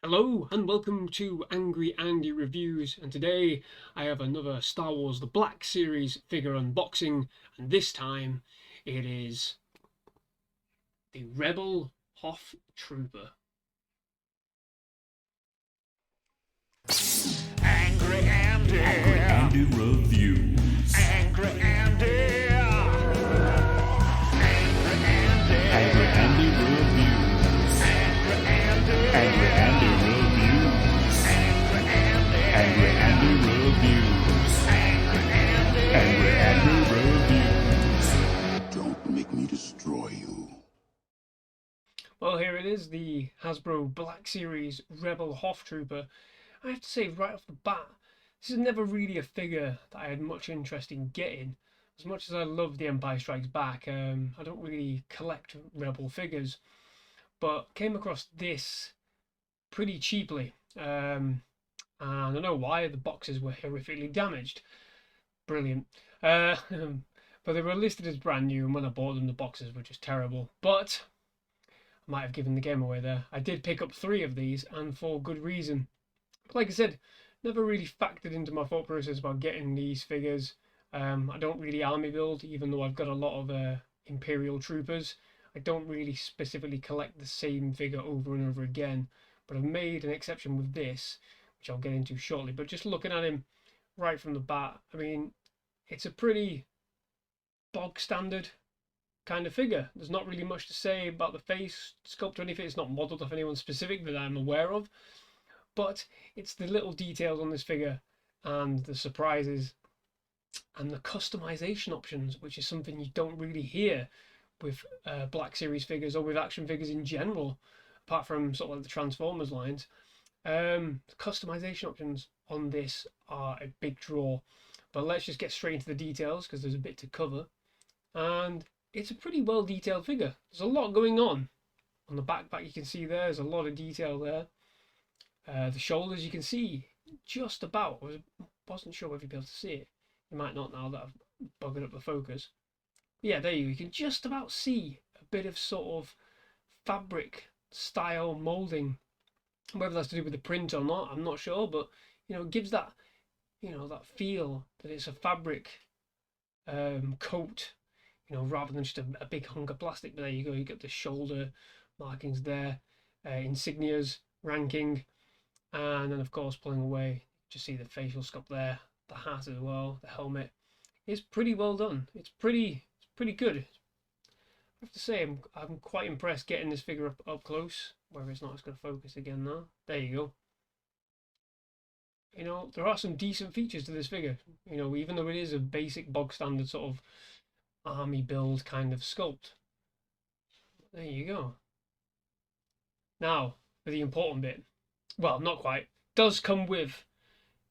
Hello and welcome to Angry Andy Reviews, and today I have another Star Wars The Black Series figure unboxing, and this time it is the Rebel Hoth Trooper. Angry Andy. Angry Andy Reviews. Angry Andy. Angry Andy. Angry Andy Reviews. Angry Andy. Angry Andy Reviews. Angry Andy. Angry Andy Reviews. Angry Andy. Angry Andy Reviews. Don't make me destroy you. Well, here it is, the Hasbro Black Series Rebel Hoth Trooper. I have to say right off the bat, this is never really a figure that I had much interest in getting. As much as I love The Empire Strikes Back, I don't really collect Rebel figures, but came across this pretty cheaply. And I don't know why, the boxes were horrifically damaged. Brilliant. But they were listed as brand new, and when I bought them, the boxes were just terrible. But I might have given the game away there. I did pick up 3 of these, and for good reason. But like I said, never really factored into my thought process about getting these figures. I don't really army build, even though I've got a lot of Imperial troopers. I don't really specifically collect the same figure over and over again, but I've made an exception with this, which I'll get into shortly. But just looking at him right from the bat, I mean, it's a pretty bog standard kind of figure. There's not really much to say about the face sculpt or anything. It's not modelled off anyone specific that I'm aware of, but it's the little details on this figure and the surprises and the customization options, which is something you don't really hear with Black Series figures or with action figures in general, apart from sort of like the Transformers lines. The customization options on this are a big draw, but let's just get straight into the details because there's a bit to cover. And it's a pretty well detailed figure. There's a lot going on the back you can see there's a lot of detail there. The shoulders you can see just about. I wasn't sure whether you'd be able to see it. You might not now that I've buggered up the focus. But yeah, there you can just about see a bit of sort of fabric style moulding. Whether that's to do with the print or not, I'm not sure, but it gives that that feel that it's a fabric coat, rather than just a big hunk of plastic. But there you go, you got the shoulder markings there, insignias, ranking. And then, of course, pulling away, just see the facial sculpt there, the hat as well, the helmet. It's pretty well done. It's pretty good. I have to say, I'm quite impressed getting this figure up close. Whether it's not, it's going to focus again now. There you go. There are some decent features to this figure. Even though it is a basic bog standard sort of army build kind of sculpt. There you go. Now, for the important bit. Well, not quite. Does come with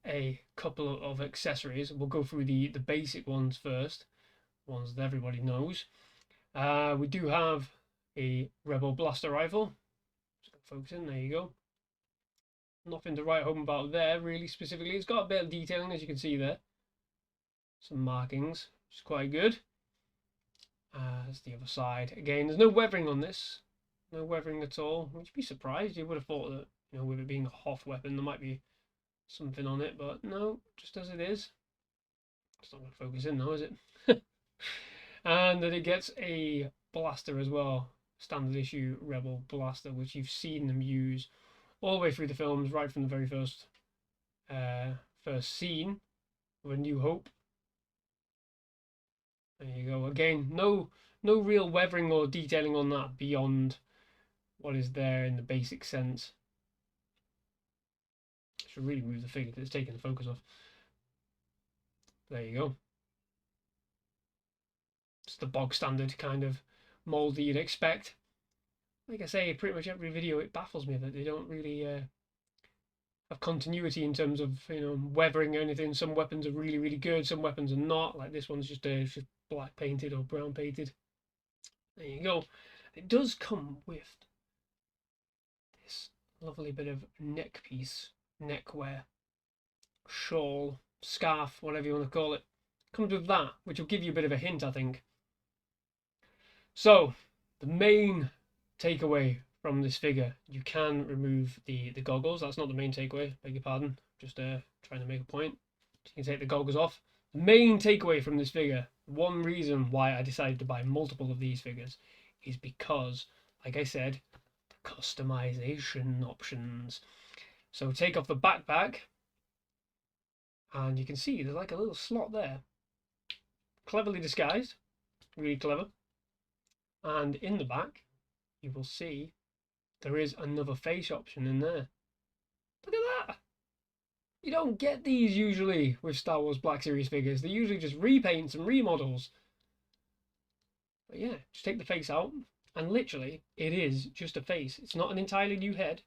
a couple of accessories. We'll go through the basic ones first, ones that everybody knows. We do have a Rebel blaster rifle. Just focus in. There you go. Nothing to write home about there, really specifically. It's got a bit of detailing, as you can see there. Some markings, which is quite good. That's the other side. Again, there's no weathering on this. No weathering at all. Would you be surprised? You would have thought that, with it being a Hoth weapon, there might be something on it, but no, just as it is. It's not going to focus in though, is it? And then it gets a blaster as well, standard issue Rebel blaster, which you've seen them use all the way through the films, right from the very first scene of A New Hope. There you go. Again, no real weathering or detailing on that beyond what is there in the basic sense. Should really move the figure because it's taking the focus off. There you go. It's the bog standard kind of mold that you'd expect. Like I say, pretty much every video it baffles me that they don't really have continuity in terms of weathering or anything. Some weapons are really good, some weapons are not. Like this one's just black painted or brown painted. There you go. It does come with this lovely bit of neck piece. Neckwear, shawl, scarf, whatever you want to call it, comes with that, which will give you a bit of a hint, I think. So the main takeaway from this figure. You can remove the goggles. That's not the main takeaway. Beg your pardon. Just trying to make a point. You can take the goggles off. The main takeaway from this figure, one reason why I decided to buy multiple of these figures, is because, like I said, the customization options. So take off the backpack, and you can see there's like a little slot there. Cleverly disguised. Really clever. And in the back, you will see there is another face option in there. Look at that! You don't get these usually with Star Wars Black Series figures. They're usually just repaints and remodels. But yeah, just take the face out, and literally, it is just a face. It's not an entirely new head.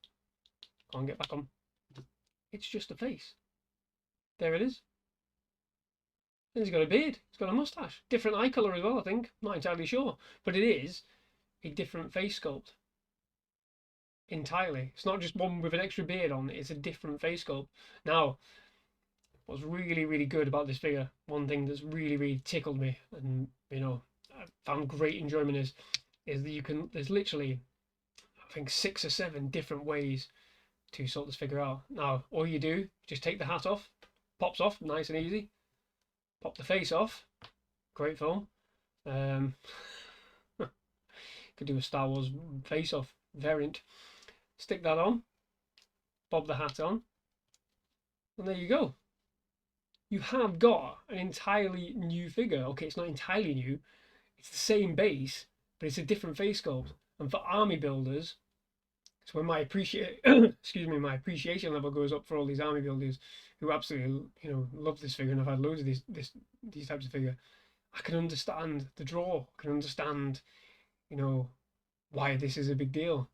Can't get back on. It's just a face. There it is. And he's got a beard. He's got a mustache. Different eye colour as well, I think. Not entirely sure. But it is a different face sculpt. Entirely. It's not just one with an extra beard on. It's a different face sculpt. Now, what's really, really good about this figure, one thing that's really, really tickled me and, you know, I found great enjoyment is that you can, there's literally, I think 6 or 7 different ways to sort this figure out. Now, all you do, just take the hat off, pops off, nice and easy. Pop the face off, great film. Could do a Star Wars face-off variant. Stick that on, bob the hat on, and there you go. You have got an entirely new figure. Okay, it's not entirely new. It's the same base, but it's a different face sculpt. And for army builders, it's when my my appreciation level goes up for all these army builders who absolutely, you know, love this figure, and I've had loads of these types of figure. I can understand the draw. I can understand, you know, why this is a big deal.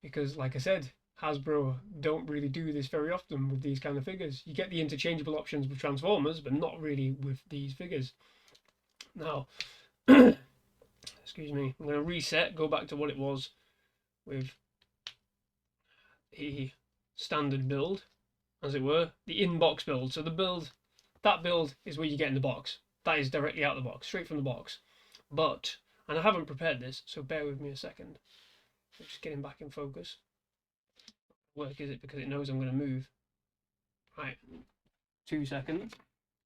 Because, like I said, Hasbro don't really do this very often with these kind of figures. You get the interchangeable options with Transformers, but not really with these figures. Now, excuse me, I'm going to reset, go back to what it was with the standard build, as it were, the in-box build. So the build, that build is where you get in the box. That is directly out of the box, straight from the box. But, and I haven't prepared this, so bear with me a second. I'm just getting back in focus. Work is it because it knows I'm going to move. Right, 2 seconds.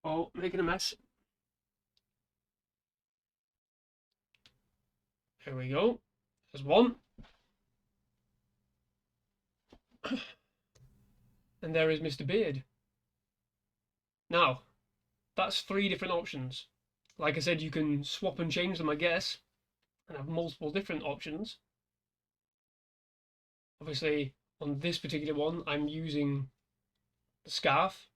Oh, making a mess. There we go. There's one. And there is Mr. Beard. Now, that's 3 different options. Like I said, you can swap and change them, I guess, and have multiple different options. Obviously, on this particular one, I'm using the scarf.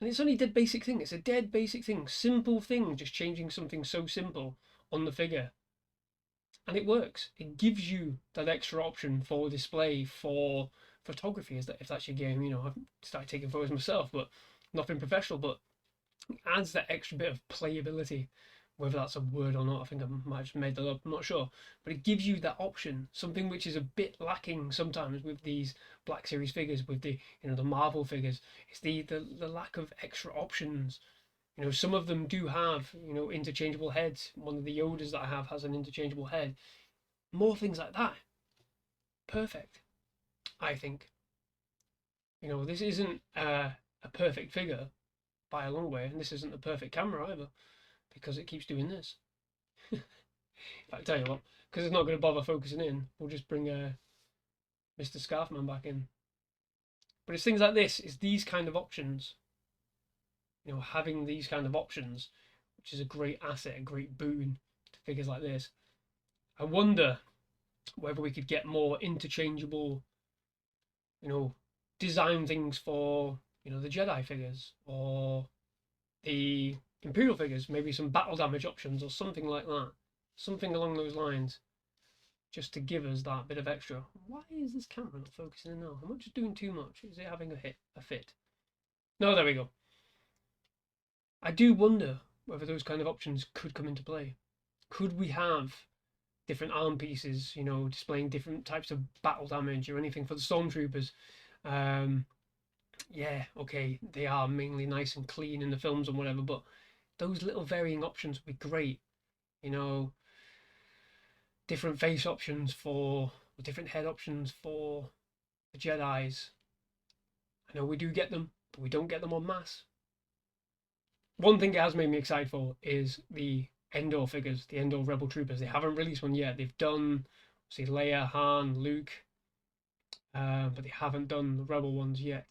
And it's only a dead basic thing. It's a dead basic thing. Simple thing, just changing something so simple on the figure. And it works. It gives you that extra option for display, for photography, if that's your game. You know, I've started taking photos myself, but nothing professional, but it adds that extra bit of playability. Whether that's a word or not, I think I might have just made that up, I'm not sure. But it gives you that option, something which is a bit lacking sometimes with these Black Series figures, with the, you know, the Marvel figures. It's the lack of extra options. You know, some of them do have, you know, interchangeable heads. One of the Yodas that I have has an interchangeable head. More things like that. Perfect, I think. You know, this isn't a perfect figure by a long way, and this isn't a perfect camera either, because it keeps doing this. In fact, tell you what, because it's not going to bother focusing in, we'll just bring Mr. Scarfman back in. But it's things like this, it's these kind of options. You know, having these kind of options, which is a great asset, a great boon to figures like this. I wonder whether we could get more interchangeable, you know, design things for, you know, the Jedi figures or the Imperial figures, maybe some battle damage options or something like that. Something along those lines, just to give us that bit of extra. Why is this camera not focusing in now? Am I just doing too much? Is it having a fit? No, there we go. I do wonder whether those kind of options could come into play. Could we have different arm pieces, you know, displaying different types of battle damage or anything for the stormtroopers? Yeah, okay, they are mainly nice and clean in the films and whatever, but those little varying options would be great. You know, different face options for, or different head options for the Jedis. I know we do get them, but we don't get them en masse. One thing it has made me excited for is the Endor figures, the Endor Rebel Troopers. They haven't released one yet. They've done, see, Leia, Han, Luke, but they haven't done the Rebel ones yet.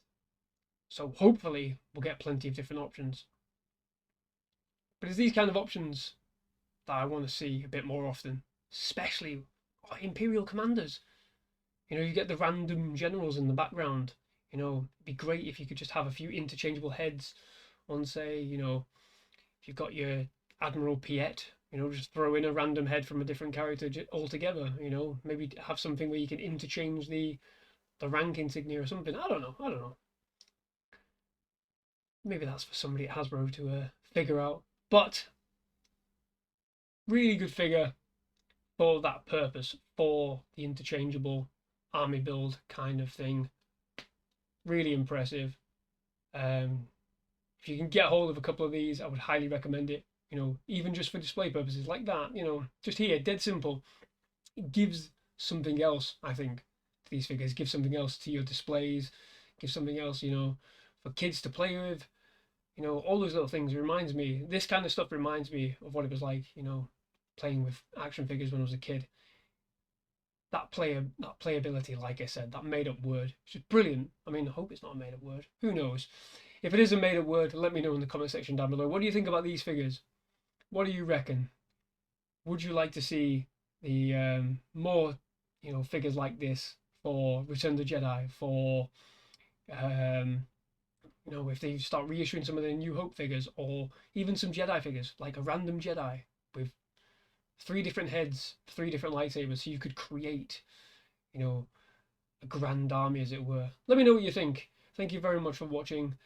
So hopefully we'll get plenty of different options. But it's these kind of options that I want to see a bit more often, especially Imperial commanders. You know, you get the random generals in the background. You know, it'd be great if you could just have a few interchangeable heads on, say, you know, if you've got your Admiral Piet, you know, just throw in a random head from a different character altogether. You know, maybe have something where you can interchange the rank insignia or something. I don't know. Maybe that's for somebody at Hasbro to figure out. But really good figure for that purpose, for the interchangeable army build kind of thing. Really impressive. If you can get hold of a couple of these, I would highly recommend it. You know, even just for display purposes like that, you know, just here, dead simple. It gives something else, I think, to these figures. Gives something else to your displays. Gives something else, you know, for kids to play with. You know, all those little things reminds me, this kind of stuff reminds me of what it was like, you know, playing with action figures when I was a kid. That playability, like I said, that made-up word, which is brilliant. I mean, I hope it's not a made-up word. Who knows? If it is a made-up word, let me know in the comment section down below. What do you think about these figures? What do you reckon? Would you like to see the more, you know, figures like this for Return of the Jedi? For you know, if they start reissuing some of the New Hope figures, or even some Jedi figures, like a random Jedi with 3 different heads, 3 different lightsabers, so you could create, you know, a grand army, as it were. Let me know what you think. Thank you very much for watching.